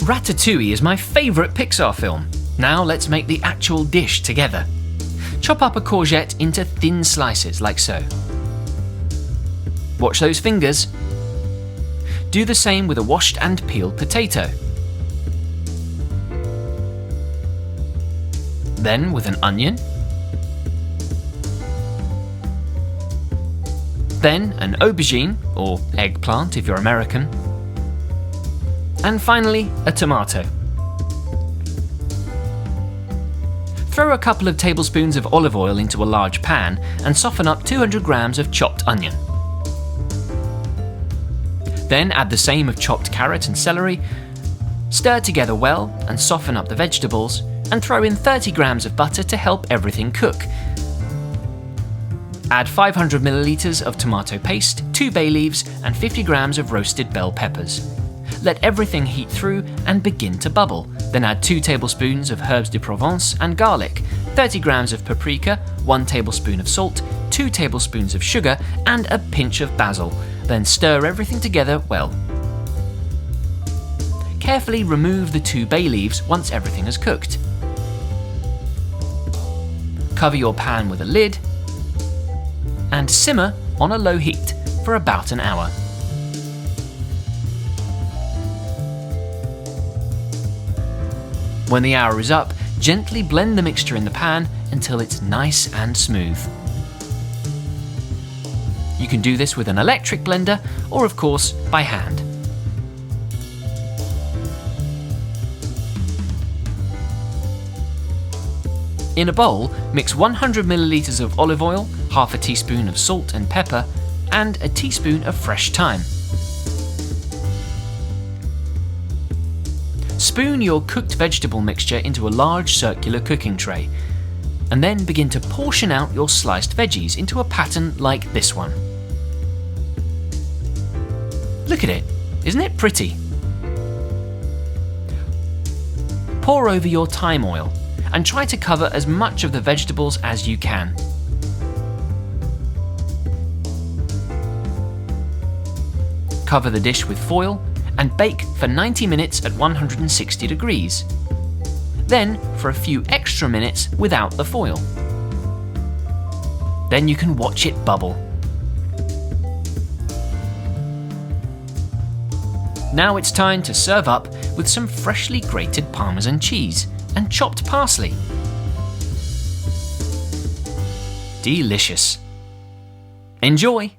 Ratatouille is my favourite Pixar film. Now let's make the actual dish together. Chop up a courgette into thin slices like so. Watch those fingers. Do the same with a washed and peeled potato. Then with an onion. Then an aubergine, or eggplant if you're American. And finally, a tomato. Throw a couple of tablespoons of olive oil into a large pan and soften up 200 grams of chopped onion. Then add the same of chopped carrot and celery, stir together well and soften up the vegetables, and throw in 30 grams of butter to help everything cook. Add 500 milliliters of tomato paste, 2 bay leaves, and 50 grams of roasted bell peppers. Let everything heat through and begin to bubble. Then add 2 tablespoons of herbs de Provence and garlic, 30 grams of paprika, 1 tablespoon of salt, 2 tablespoons of sugar, and a pinch of basil. Then stir everything together well. Carefully remove the 2 bay leaves once everything is cooked. Cover your pan with a lid and simmer on a low heat for about an hour. When the hour is up, gently blend the mixture in the pan until it's nice and smooth. You can do this with an electric blender or, of course, by hand. In a bowl, mix 100 milliliters of olive oil, half a teaspoon of salt and pepper, and a teaspoon of fresh thyme. Spoon your cooked vegetable mixture into a large circular cooking tray, and then begin to portion out your sliced veggies into a pattern like this one. Look at it, isn't it pretty? Pour over your thyme oil and try to cover as much of the vegetables as you can. Cover the dish with foil and bake for 90 minutes at 160 degrees. Then for a few extra minutes without the foil. Then you can watch it bubble. Now it's time to serve up with some freshly grated parmesan cheese and chopped parsley. Delicious. Enjoy!